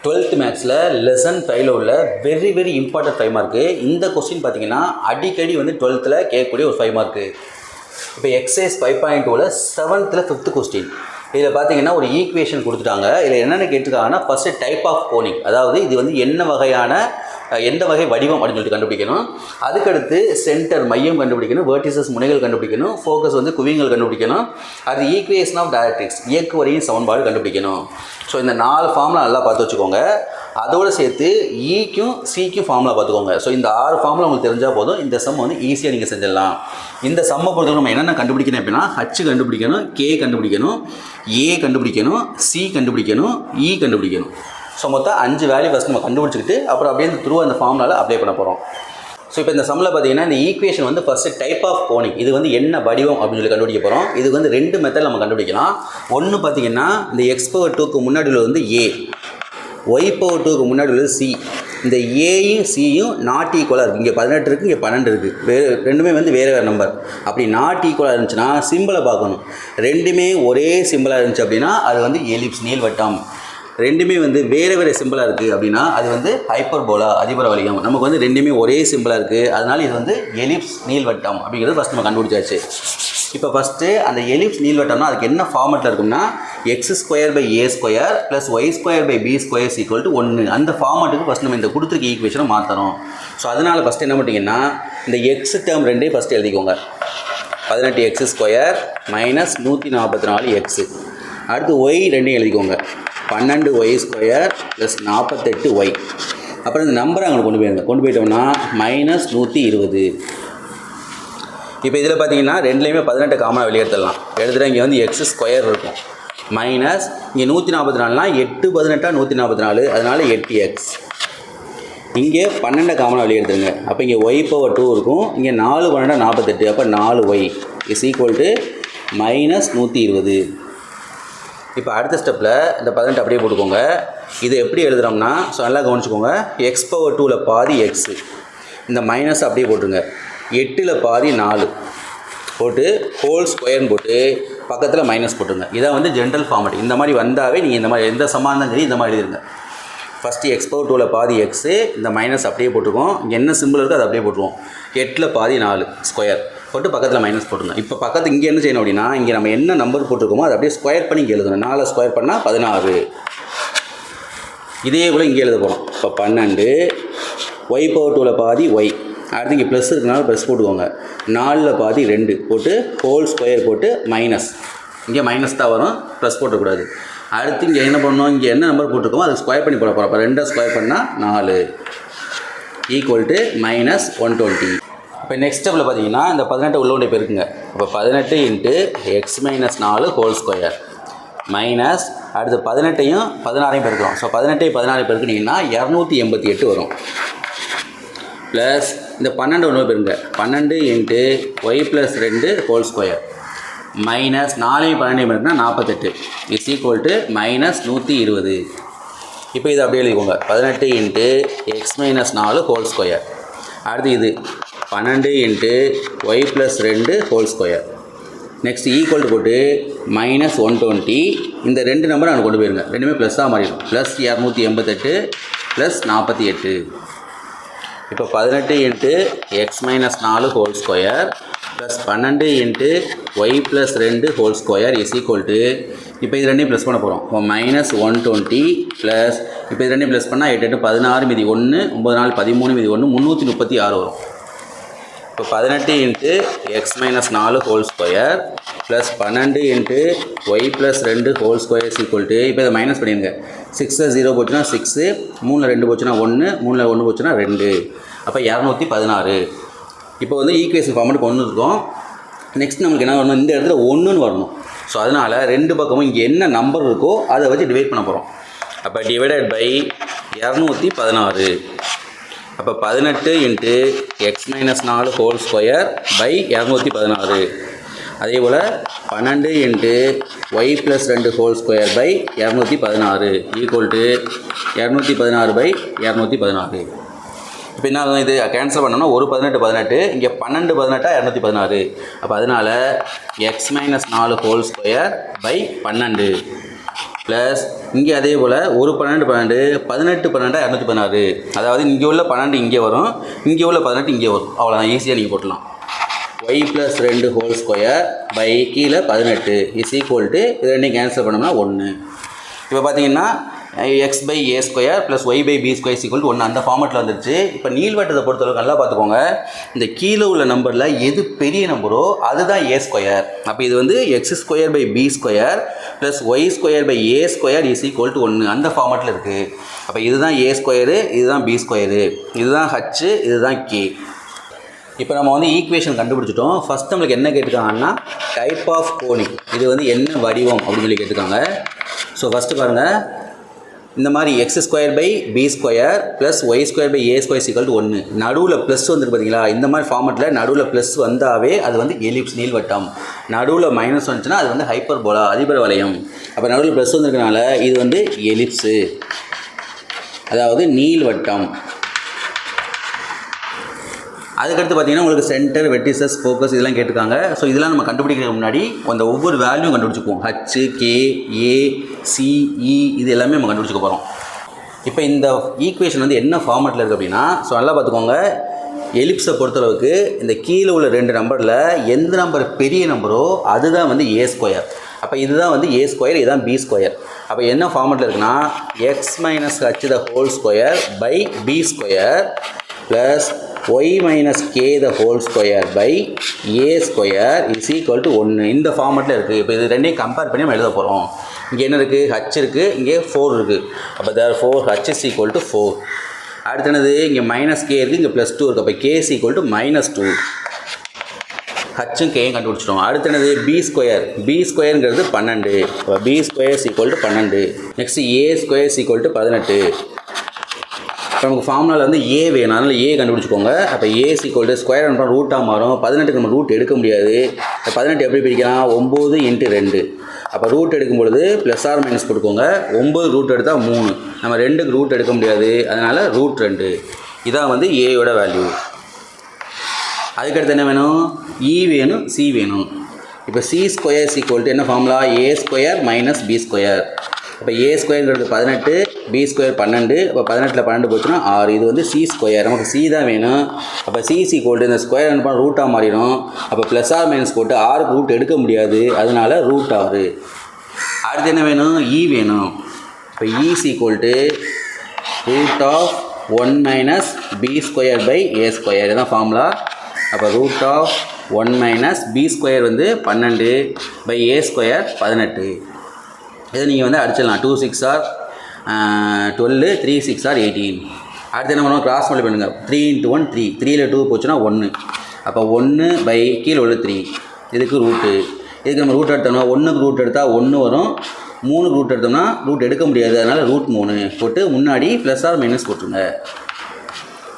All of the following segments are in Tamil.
12th மேக்ஸில் லெசன் 5ல் உள்ள வெரி இம்பார்ட்டன்ட் 5 மார்க்கு. இந்த கொஸ்டின் பார்த்தீங்கன்னா அடிக்கடி வந்து 12th கேட்கக்கூடிய ஒரு 5 மார்க்கு. இப்போ எக்ஸசைஸ் 5.2ல் 7th 5th கொஸ்டின். இதில் பார்த்தீங்கன்னா ஒரு ஈக்குவேஷன் கொடுத்துட்டாங்க. இதில் என்னென்ன கேட்டிருக்காங்கன்னா ஃபஸ்ட்டு டைப் ஆஃப் கோனிங், அதாவது இது வந்து என்ன வகையான எந்த வகை வடிவம் அப்படின்னு சொல்லிட்டு கண்டுபிடிக்கணும். அதுக்கடுத்து சென்டர் மையம் கண்டுபிடிக்கணும், வேர்டிசஸ் முனைகள் கண்டுபிடிக்கணும், ஃபோக்கஸ் வந்து குவியங்கள் கண்டுபிடிக்கணும். அது ஈக்குவேஷன் ஆஃப் டைரக்ட்ரிக்ஸ் இயக்குவரையின் சமன்பாடு கண்டுபிடிக்கணும். ஸோ இந்த 4 ஃபார்முலா நல்லா பார்த்து வச்சுக்கோங்க. அதோடு சேர்த்து ஈக்கும் சிக்கும் ஃபார்முலா பார்த்துக்கோங்க. ஸோ இந்த 6 ஃபார்முலா உங்களுக்கு தெரிஞ்சால் போதும், இந்த சம் வந்து ஈஸியாக நீங்கள் செஞ்சிடலாம். இந்த சம்மை பொறுத்தவரை நம்ம என்னென்ன கண்டுபிடிக்கணும் அப்படின்னா ஹச் கண்டுபிடிக்கணும், கே கண்டுபிடிக்கணும், ஏ கண்டுபிடிக்கணும், சி கண்டுபிடிக்கணும், இ கண்டுபிடிக்கணும். ஸோ மொத்தம் 5 வேல்யூ ஃபஸ்ட் நம்ம கண்டுபிடிச்சிக்கிட்டு அப்புறம் அப்படியே த்ரூ அந்த ஃபார்முலாவில் அப்ளை பண்ண போகிறோம். ஸோ இப்போ இந்த சம்மில் பார்த்தீங்கன்னா இந்த ஈக்குவேஷன் வந்து ஃபஸ்ட்டு டைப் ஆஃப் கோனிங், இது வந்து என்ன வடிவம் அப்படின்னு சொல்லி கண்டுபிடிக்க போகிறோம். இது வந்து 2 மெத்தட் நம்ம கண்டுபிடிக்கலாம். ஒன்று பார்த்தீங்கன்னா இந்த x/2க்கு முன்னாடி உள்ளது வந்து ஏ, y/2க்கு முன்னாடி உள்ளது சி. இந்த ஏயும் சியும் நாட் ஈக்குவலாக இருக்குது. இங்கே 18 இருக்குது, இங்கே 12 இருக்குது. ரெண்டுமே வந்து வேறு நம்பர். அப்படி நாட் ஈக்குவலாக இருந்துச்சுன்னா சிம்பிளை பார்க்கணும். ரெண்டுமே ஒரே சிம்பிளாக இருந்துச்சு அப்படின்னா அது வந்து எலிப்ஸ் நீள்வட்டம். ரெண்டுமே வந்து வேறு சிம்பிளாக இருக்குது அப்படின்னா அது வந்து ஹைப்பர்போலா அதிபர வளையம். நமக்கு வந்து ரெண்டுமே ஒரே சிம்பிளாக இருக்குது, அதனால இது வந்து எலிப்ஸ் நீள்வட்டம் அப்படிங்கிறது ஃபஸ்ட் நம்ம கண்டுபிடிச்சாச்சு. இப்போ ஃபஸ்ட்டு அந்த எலிப்ஸ் நீள்வட்டம்னா அதுக்கு என்ன ஃபார்மெட்டில் இருக்கும்னா x² + y² b² = 1. அந்த ஃபார்மெட்டுக்கு ஃபஸ்ட் நம்ம இந்த கொடுத்துருக்க ஈக்குவேஷனை மாற்றணும். ஸோ அதனால் ஃபஸ்ட்டு என்ன பண்ணிங்கன்னா இந்த எக்ஸ் டேர்ம் ரெண்டே ஃபஸ்ட்டு எழுதிக்கோங்க. 18x² - 144x. அடுத்து y ரெண்டையும் எழுதிக்கோங்க. 12y² + 48y. அப்புறம் இந்த நம்பரை அங்கே கொண்டு போயிட்டோம்னா -120. இப்போ இதில் பார்த்தீங்கன்னா ரெண்டுலேயுமே 18 காமனாக வெளியெடுத்துடலாம். எழுதுகிற இங்கே வந்து x² இருக்கும், மைனஸ் இங்கே 144னா 8 18 144, அதனால் 8x. இங்கே 12 காமனாக வெளியெடுத்துருங்க. அப்போ இங்கே y/2 இருக்கும், இங்கே 4 12 48, அப்போ 4y = -120. இப்போ அடுத்த ஸ்டெப்பில் இந்த 18 அப்படியே போட்டுக்கோங்க. இது எப்படி எழுதுகிறோம்னா ஸோ நல்லா கவனிச்சுக்கோங்க. x/2ல் பாதி x, இந்த மைனஸ் அப்படியே போட்டுருங்க. 8ல் பாதி 4 போட்டு ஹோல் ஸ்கொயர்னு போட்டு பக்கத்தில் மைனஸ் போட்டுருங்க. இதான் வந்து ஜென்ரல் ஃபார்மேட். இந்த மாதிரி வந்தாவே நீங்கள் இந்த மாதிரி எந்த சமானம் சரி இந்த மாதிரி எழுதிருங்க. ஃபஸ்ட்டு x/2ல் பாதி x, இந்த மைனஸ் அப்படியே போட்டுருக்கோம். இங்கே என்ன சிம்பிள் இருக்கோ அதை அப்படியே போட்டுருவோம். 8ல் பாதி 4 ஸ்கொயர் போட்டு பக்கத்தில் மைனஸ் போட்டுருங்க. இப்போ பக்கத்து இங்கே என்ன செய்யணும் அப்படின்னா இங்கே நம்ம என்ன நம்பர் போட்டிருக்கோமோ அதை அப்படியே ஸ்கொயர் பண்ணி இங்கே எழுதணும். 4 ஸ்கொயர் பண்ணால் 16. இதே போல் இங்கே எழுத போகிறோம். இப்போ 12 y/2ல் பாதி y, அடுத்து இங்கே ப்ளஸ் இருக்கனால ப்ளஸ் போட்டுக்கோங்க. 4ல் பாதி 2 போட்டு ஹோல் ஸ்கொயர் போட்டு மைனஸ், இங்கே மைனஸ் தான் வரும், ப்ளஸ் போட்டக்கூடாது. அடுத்து இங்கே என்ன பண்ணணும், இங்கே என்ன நம்பர் போட்டிருக்கோமோ அதை ஸ்கொயர் பண்ணி போட போகிறோம். அப்போ 2 ஸ்கொயர் பண்ணால் 4 = -120. இப்போ நெக்ஸ்ட் ஸ்டெப்பில் பார்த்தீங்கன்னா இந்த 18 உள்ளே பெருக்குங்க. இப்போ 18 × x - 4 ஹோல் ஸ்கொயர் மைனஸ் அடுத்து 18ஐயும் 16ஐயும் பெருக்கிறோம். ஸோ 18ஐயும் 16 பெருக்குனிங்கன்னா 288 வரும். ப்ளஸ் இந்த 12 ஒன்று பெருங்க. 12 × y + 2 ஹோல் ஸ்கொயர் மைனஸ் 4ஐயும் 12ஐயும் பெருக்குனா 48 = -120. இப்போ இது அப்படியே எழுதிக்கோங்க. 18 × x - 4 ஹோல் ஸ்கொயர். அடுத்து இது 12 × y + 2 whole square. Next equal போட்டு -120. இந்த 2 நம்பரை அங்கே கொண்டு போயிருங்க. ரெண்டுமே ப்ளஸ்ஸாக மாறிடும். +288 + 48. இப்போ 18 × x - 4 whole square plus 12 × y + 2 whole square இப்போ இது ரெண்டையும் ப்ளஸ் பண்ண போகிறோம். இப்போ -120 ப்ளஸ் இப்போ இது ரெண்டையும் ப்ளஸ் பண்ணால் 8 8 16 மீதி 1 9 4 13 மீதி 1 336 வரும். இப்போ 18 × x - 4 whole square plus 12 × y + 2 whole square இப்போ இதை மைனஸ் பண்ணிடுங்க. 6 0 போச்சுன்னா 6, 3 2 போச்சுன்னா 1, 3 1 போச்சுன்னா 2, அப்போ 216. இப்போ வந்து ஈக்குவேஷன் ஃபார்மெட்டுக்கு 1 இருக்கும். நெக்ஸ்ட் நம்மளுக்கு என்ன வரணும், இந்த இடத்துல 1ன்னு வரணும். ஸோ அதனால் 2 பக்கமும் இங்கே என்ன நம்பர் இருக்கோ அதை வச்சு டிவைட் பண்ண போகிறோம். அப்போ டிவைடட் பை 216. அப்போ 18 × x - 4 ஹோல் ஸ்கொயர் பை 216. அதே போல் 12 × y + 2 ஹோல் ஸ்கொயர் பை 216 = 216/216. இப்போ என்ன இது கேன்சல் பண்ணோம்னா ஒரு 18 18, இங்கே 12 18 216. அப்போ அதனால் x - 4 whole square by 12 plus இங்கே அதே போல் ஒரு 12 18 216. அதாவது இங்கே உள்ள 12 இங்கே வரும், இங்கே உள்ள 18 இங்கே வரும். அவ்வளோதான், ஈஸியாக நீங்கள் போட்டலாம். y + 2 ஹோல் ஸ்கொயர் பை கீழே 18 இஸ் ஈக்குவல் டு இது ரெண்டையும் கேன்சல் பண்ணோம்னா 1. இப்போ பார்த்தீங்கன்னா x/a² + y/b² = 1 அந்த ஃபார்மெட்டில் வந்துருச்சு. இப்போ நீள்வட்டத்தை பொறுத்தளவுக்கு நல்லா பார்த்துக்கோங்க, இந்த கீழே உள்ள நம்பரில் எது பெரிய நம்பரோ அதுதான் a². அப்போ இது வந்து x² b² + y² = a² = 1 அந்த ஃபார்மெட்டில் இருக்குது. அப்போ இதுதான் a², இதுதான் b², இதுதான் h, இதுதான் k. இப்போ நம்ம வந்து ஈக்குவேஷன் கண்டுபிடிச்சிட்டோம். ஃபஸ்ட் நம்மளுக்கு என்ன கேட்டுருக்காங்கன்னா டைப் ஆஃப் கோனிக், இது வந்து என்ன வடிவம் அப்படின்னு சொல்லி கேட்டிருக்காங்க. ஸோ ஃபஸ்ட்டு பாருங்கள், இந்த மாதிரி x² b² + y² a² = 1. நடுவில் ப்ளஸ் வந்துருக்கு பார்த்தீங்களா, இந்த மாதிரி ஃபார்மெட்டில் நடுவில் ப்ளஸ் வந்தாவே அது வந்து எலிப்ஸ் நீள்வட்டம், நடுவில் மைனஸ் வந்துச்சுன்னா அது வந்து ஹைப்பர்போலா அதிபர வளையம். அப்போ நடுவில் ப்ளஸ் வந்திருக்கனால இது வந்து எலிப்ஸு, அதாவது நீள்வட்டம். அதுக்கடுத்து பார்த்தீங்கன்னா உங்களுக்கு சென்டர், வெர்டிசஸ், ஃபோக்கஸ் இதெல்லாம் கேட்டிருக்காங்க. ஸோ இதெல்லாம் நம்ம கண்டுபிடிக்கிறதுக்கு முன்னாடி அந்த ஒவ்வொரு value கண்டுபிடிச்சிக்குவோம். h, k, a, c, e இது எல்லாமே நம்ம கண்டுபிடிச்சிக்க போகிறோம். இப்போ இந்த ஈக்குவேஷன் வந்து என்ன ஃபார்மெட்டில் இருக்குது அப்படின்னா, ஸோ நல்லா பார்த்துக்கோங்க, எலிப்ஸை பொறுத்தளவுக்கு இந்த கீழே உள்ள 2 நம்பரில் எந்த நம்பர் பெரிய நம்பரோ அதுதான் வந்து a². அப்போ இதுதான் வந்து a², இதுதான் b². அப்போ என்ன ஃபார்மெட்டில் இருக்குன்னா x - h the whole square by b² + y - k the whole square by a² = 1 இந்த ஃபார்மெட்டில் இருக்குது. இப்போ இது ரெண்டையும் கம்பேர் பண்ணி நம்ம எழுத போகிறோம். இங்கே என்ன இருக்குது, h இருக்குது, இங்கே 4 இருக்குது. அப்போ therefore h = 4. அடுத்து என்னது, இங்கே -k இருக்குது, இங்கே +2 இருக்குது. அப்போ k = -2. ஹச்சும் கேயும் கண்டுபிடிச்சிட்டோம். அடுத்து என்னது, b²ங்கிறது 12. அப்போ b² = 12. Next a² = 18. இப்போ நமக்கு ஃபார்முலாவில் வந்து a வேணும், அதனால் a கண்டுபிடிச்சிக்கோங்க. அப்போ a = ஸ்கொயர் அனுப்புறோம் ரூட்டாக மாறும். 18க்கு நம்ம ரூட் எடுக்க முடியாது. 18 எப்படி பிரிக்கலாம், 9 × 2. அப்போ ரூட் எடுக்கும் பொழுது +or- கொடுக்கோங்க. 9 ரூட் எடுத்தால் 3, நம்ம 2க்கு ரூட் எடுக்க முடியாது, அதனால் √2. இதான் வந்து ஏயோட வேல்யூ. அதுக்கடுத்து என்ன வேணும், e வேணும், c வேணும். இப்போ c² என்ன ஃபார்முலா, a² - b². இப்போ a²ங்கிறது 18, b² 12. அப்போ 18ல் 12 போச்சுன்னா 6. இது வந்து c², நமக்கு c தான் வேணும். அப்போ c = இந்த ஸ்கொயர் அனுப்பா ரூட்டாக மாறிடும். அப்போ +or- போட்டு 6க்கு ரூட் எடுக்க முடியாது, அதனால √6. அடுத்து என்ன வேணும், e வேணும். இப்போ e = √1 - b² a². இதுதான் ஃபார்முலா. அப்போ √1 - b² வந்து 12 a² 18. இதை நீங்கள் வந்து அடிச்சிடலாம். 2 6 are 12, 3 6 are 18. அடுத்து என்ன பண்ணுவோம், கிராஸ் மல்டிப்ளை பண்ணுங்கள். 3 × 1 3, 3ல் 2 போச்சுன்னா 1. அப்போ 1 கீழே உள்ள 3, இதுக்கு ரூட்டு. இதுக்கு நம்ம ரூட் எடுத்தோம்னா 1க்கு ரூட் எடுத்தால் 1 வரும், 3க்கு ரூட் எடுத்தோம்னா ரூட் எடுக்க முடியாது, அதனால் √3 போட்டு முன்னாடி +or- போட்டுருங்க.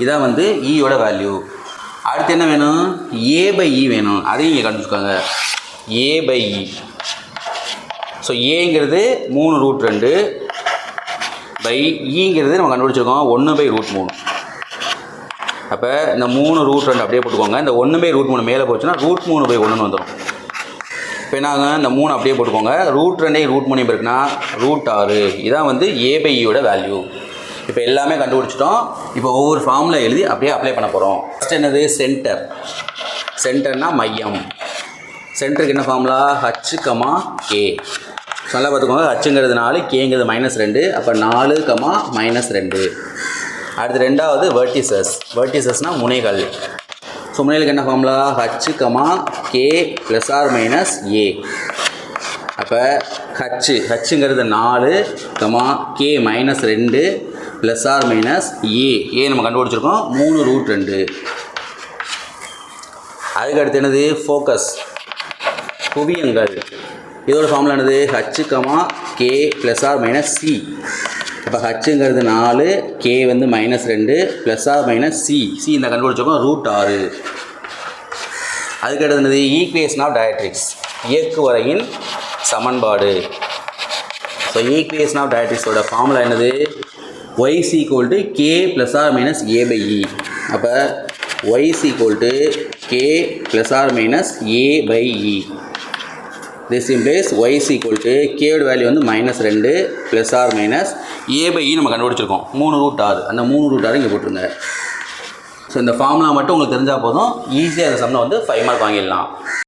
இதான் வந்து ஈயோட வேல்யூ. அடுத்து என்ன வேணும், a/e வேணும். அதையும் இங்கே கண்டுபிடிச்சிக்கோங்க, a/e. ஸோ ஏங்கிறது 3√2 /e நம்ம கண்டுபிடிச்சிருக்கோம் 1/√3. அப்போ இந்த 3√2 அப்படியே போட்டுக்கோங்க. இந்த 1/√3 மேலே போச்சுன்னா √3/1 வந்துடும். இப்போ என்னாங்க, இந்த 3 அப்படியே போட்டுக்கோங்க. √2 √3 இருக்குன்னா √6. இதான் வந்து a/eயோட வேல்யூ. இப்போ எல்லாமே கண்டுபிடிச்சிட்டோம். இப்போ ஒவ்வொரு ஃபார்முலா எழுதி அப்படியே அப்ளை பண்ண போகிறோம். ஃபஸ்ட் என்னது, சென்டர்னா மையம். சென்டருக்கு என்ன ஃபார்முலா, h, k. நல்லா பார்த்துக்கோங்க, ஹச்சுங்கிறது 4, கேங்கிறது -2. அப்போ 4, -2. அடுத்து ரெண்டாவது வெர்டிசஸ்னால் முனைகள். ஸோ முனைகளுக்கு என்ன formula, h, k +or- a. அப்போ ஹச்சுங்கிறது 4, k -2 +or- a நம்ம கண்டுபிடிச்சிருக்கோம் 3√2. அதுக்கு அடுத்து என்னது, ஃபோக்கஸ் குவியங்கள். இதோட ஃபார்முலா என்னது, h, k +or- c. இப்போ ஹச்சுங்கிறது 4, k வந்து -2 +or- c இந்த கண்டுபிடிச்சிருக்கோம் √6. அதுக்கடுத்து என்னது, ஈக்குவேஷன் ஆஃப் டைரக்ட்ரிக்ஸ், இயக்குவரையின் சமன்பாடு. ஸோ ஈக்குவேஷன் ஆஃப் டைரக்ட்ரிக்ஸோட ஃபார்முலா என்னது, y = k +or- a/e. அப்போ y = k +or- a/e. This implies y is equal to கேவோட வேல்யூ வந்து -2 ப்ளஸ் ஆர் மைனஸ் ஏ/இ நம்ம கண்டுபிடிச்சிருக்கோம் 3√6. அந்த 3√6 இங்கே போட்டுருங்க. ஸோ இந்த ஃபார்முலா மட்டும் உங்களுக்கு தெரிஞ்சால் போதும், ஈஸியாக இந்த சம்மில் வந்து 5 மார்க் வாங்கிடலாம்.